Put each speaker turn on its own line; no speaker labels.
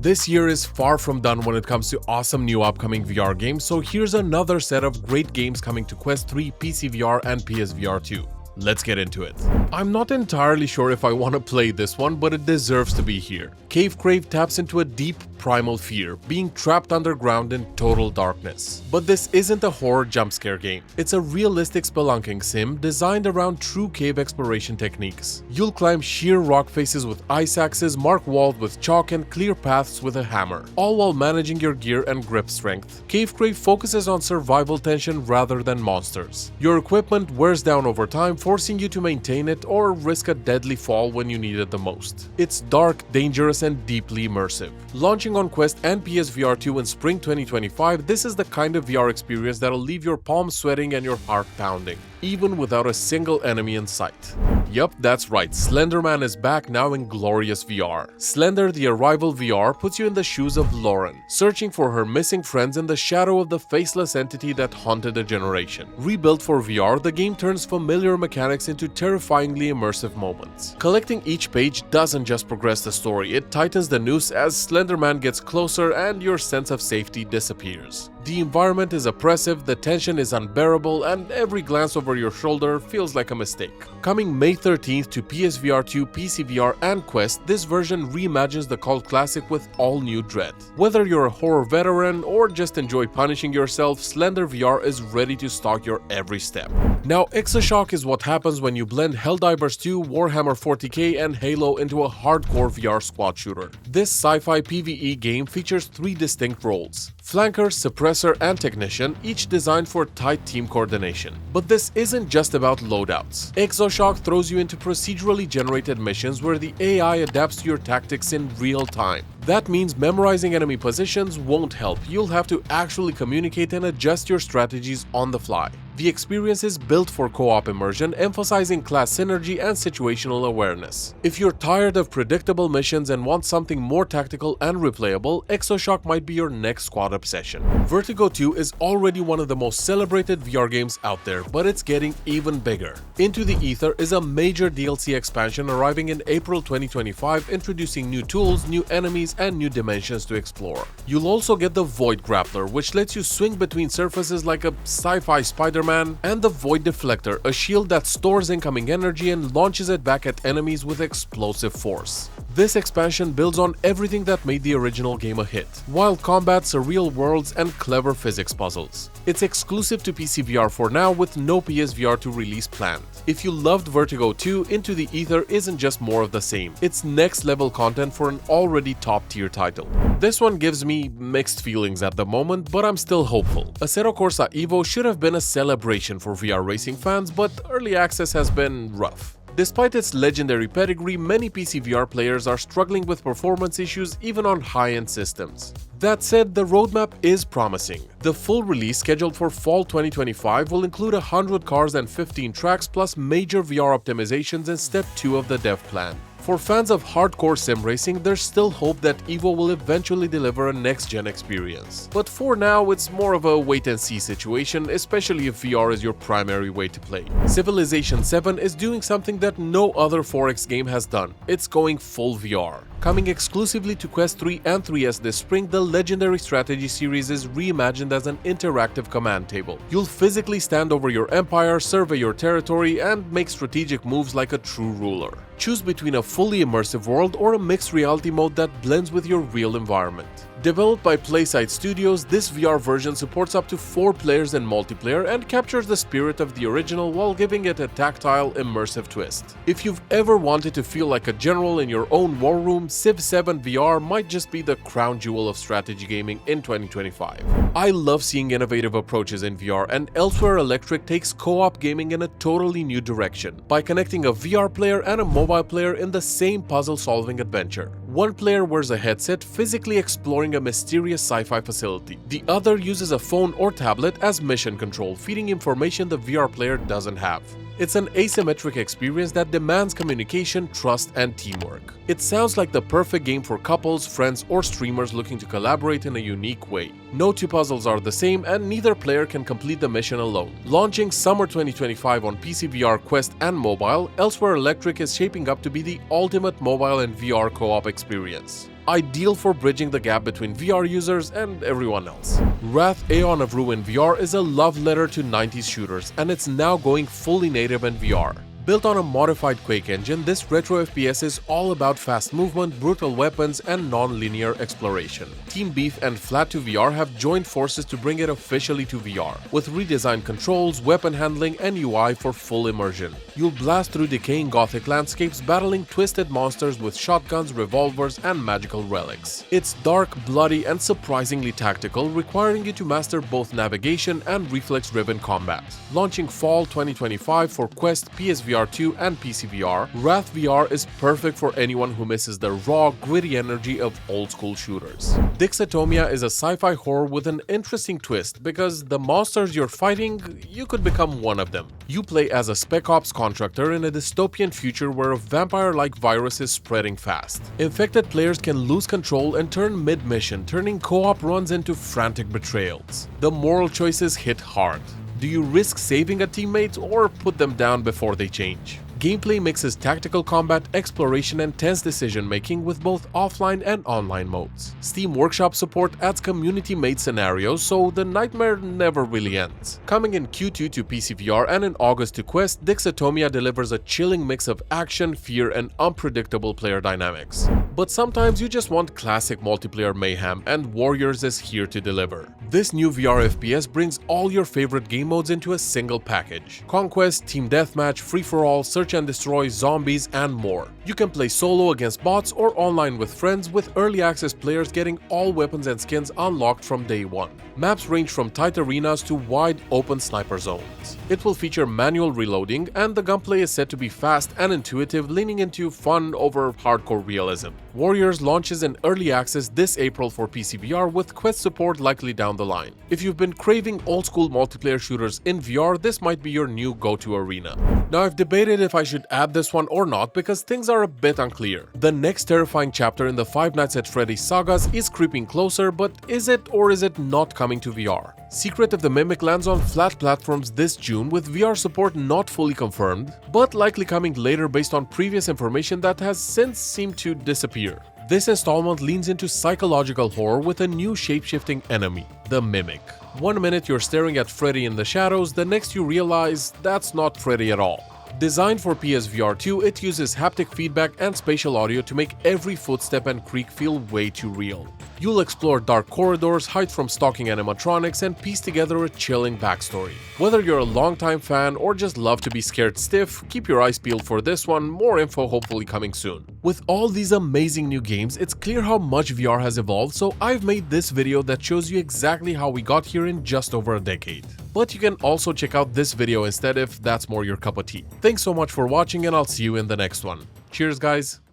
This year is far from done when it comes to awesome new upcoming VR games, so here's another set of great games coming to Quest 3, PC VR and PSVR2. Let's get into it. I'm not entirely sure if I want to play this one, but it deserves to be here. Cave Crave taps into a deep primal fear, being trapped underground in total darkness. But this isn't a horror jump scare game. It's a realistic spelunking sim designed around true cave exploration techniques. You'll climb sheer rock faces with ice axes, mark walls with chalk, and clear paths with a hammer, all while managing your gear and grip strength. Cave Crave focuses on survival tension rather than monsters. Your equipment wears down over time, forcing you to maintain it or risk a deadly fall when you need it the most. It's dark, dangerous, and deeply immersive. Launching on Quest and PSVR2 in spring 2025, this is the kind of VR experience that'll leave your palms sweating and your heart pounding, even without a single enemy in sight. Yup, that's right, Slenderman is back now in glorious VR. Slender the Arrival VR puts you in the shoes of Lauren, searching for her missing friends in the shadow of the faceless entity that haunted a generation. Rebuilt for VR, the game turns familiar mechanics into terrifyingly immersive moments. Collecting each page doesn't just progress the story, it tightens the noose as Slenderman gets closer and your sense of safety disappears. The environment is oppressive, the tension is unbearable, and every glance over your shoulder feels like a mistake. Coming May 13th to PSVR2, PC VR, and Quest, this version reimagines the cult classic with all new dread. Whether you're a horror veteran or just enjoy punishing yourself, Slender VR is ready to stalk your every step. Now, Exoshock is what happens when you blend Helldivers 2, Warhammer 40k, and Halo into a hardcore VR squad shooter. This sci-fi PvE game features 3 distinct roles: flanker, suppressor, and technician, each designed for tight team coordination. But this isn't just about loadouts. Exoshock throws you into procedurally generated missions where the AI adapts to your tactics in real time. That means memorizing enemy positions won't help. You'll have to actually communicate and adjust your strategies on the fly. The experience is built for co-op immersion, emphasizing class synergy and situational awareness. If you're tired of predictable missions and want something more tactical and replayable, Exoshock might be your next squad obsession. Vertigo 2 is already one of the most celebrated VR games out there, but it's getting even bigger. Into the Ether is a major DLC expansion arriving in April 2025, introducing new tools, new enemies, and new dimensions to explore. You'll also get the Void Grappler, which lets you swing between surfaces like a sci-fi Spider-Man, and the Void Deflector, a shield that stores incoming energy and launches it back at enemies with explosive force. This expansion builds on everything that made the original game a hit: wild combat, surreal worlds, and clever physics puzzles. It's exclusive to PC VR for now, with no PSVR2 release planned. If you loved Vertigo 2, Into the Ether isn't just more of the same. It's next level content for an already top tier title. This one gives me mixed feelings at the moment, but I'm still hopeful. Assetto Corsa Evo should have been a celebration for VR racing fans, but early access has been rough. Despite its legendary pedigree, many PC VR players are struggling with performance issues even on high-end systems. That said, the roadmap is promising. The full release, scheduled for fall 2025, will include 100 cars and 15 tracks, plus major VR optimizations in Step 2 of the dev plan. For fans of hardcore sim racing, there's still hope that Evo will eventually deliver a next-gen experience. But for now, it's more of a wait-and-see situation, especially if VR is your primary way to play. Civilization 7 is doing something that no other 4X game has done. It's going full VR. Coming exclusively to Quest 3 and 3S this spring, the legendary strategy series is reimagined as an interactive command table. You'll physically stand over your empire, survey your territory, and make strategic moves like a true ruler. Choose between a fully immersive world or a mixed reality mode that blends with your real environment. Developed by PlaySide Studios, this VR version supports up to 4 players in multiplayer and captures the spirit of the original while giving it a tactile, immersive twist. If you've ever wanted to feel like a general in your own war room, Civ 7 VR might just be the crown jewel of strategy gaming in 2025. I love seeing innovative approaches in VR, and Elsewhere Electric takes co-op gaming in a totally new direction by connecting a VR player and a mobile player in the same puzzle-solving adventure. One player wears a headset, physically exploring a mysterious sci-fi facility. The other uses a phone or tablet as mission control, feeding information the VR player doesn't have. It's an asymmetric experience that demands communication, trust, and teamwork. It sounds like the perfect game for couples, friends, or streamers looking to collaborate in a unique way. No two puzzles are the same, and neither player can complete the mission alone. Launching summer 2025 on PC VR, Quest, and mobile, Elsewhere Electric is shaping up to be the ultimate mobile and VR co-op experience. ideal for bridging the gap between VR users and everyone else. Wrath Aeon of Ruin VR is a love letter to 90s shooters, and it's now going fully native in VR. Built on a modified Quake engine, this retro FPS is all about fast movement, brutal weapons, and non-linear exploration. Team Beef and Flat2VR have joined forces to bring it officially to VR, with redesigned controls, weapon handling, and UI for full immersion. You'll blast through decaying gothic landscapes, battling twisted monsters with shotguns, revolvers, and magical relics. It's dark, bloody, and surprisingly tactical, requiring you to master both navigation and reflex-driven combat. Launching fall 2025 for Quest, PSVR2 and PC VR, Wrath VR is perfect for anyone who misses the raw, gritty energy of old-school shooters. Dixatomia is a sci-fi horror with an interesting twist because the monsters you're fighting, you could become one of them. You play as a Spec Ops contractor in a dystopian future where a vampire-like virus is spreading fast. Infected players can lose control and turn mid-mission, turning co-op runs into frantic betrayals. The moral choices hit hard. Do you risk saving a teammate or put them down before they change? Gameplay mixes tactical combat, exploration, and tense decision-making with both offline and online modes. Steam Workshop support adds community-made scenarios, so the nightmare never really ends. Coming in Q2 to PC VR and in August to Quest, Dixatomia delivers a chilling mix of action, fear, and unpredictable player dynamics. But sometimes you just want classic multiplayer mayhem, and Warriors is here to deliver. This new VR FPS brings all your favorite game modes into a single package. Conquest, Team Deathmatch, Free-for-All, Search and Destroy, Zombies, and more. You can play solo against bots or online with friends, with early access players getting all weapons and skins unlocked from day one. Maps range from tight arenas to wide open sniper zones. It will feature manual reloading, and the gunplay is said to be fast and intuitive, leaning into fun over hardcore realism. Warriors launches in early access this April for PC VR, with Quest support likely down the line. If you've been craving old-school multiplayer shooters in VR, this might be your new go-to arena. Now, I've debated if I should add this one or not because things are a bit unclear. The next terrifying chapter in the Five Nights at Freddy's sagas is creeping closer, but is it or is it not coming to VR? Secret of the Mimic lands on flat platforms this June, with VR support not fully confirmed, but likely coming later based on previous information that has since seemed to disappear. This installment leans into psychological horror with a new shape-shifting enemy, the Mimic. One minute you're staring at Freddy in the shadows, the next you realize that's not Freddy at all. Designed for PSVR2, it uses haptic feedback and spatial audio to make every footstep and creak feel way too real. You'll explore dark corridors, hide from stalking animatronics, and piece together a chilling backstory. Whether you're a longtime fan or just love to be scared stiff, keep your eyes peeled for this one, more info hopefully coming soon. With all these amazing new games, it's clear how much VR has evolved, so I've made this video that shows you exactly how we got here in just over a decade. But you can also check out this video instead if that's more your cup of tea. Thanks so much for watching, and I'll see you in the next one. Cheers, guys!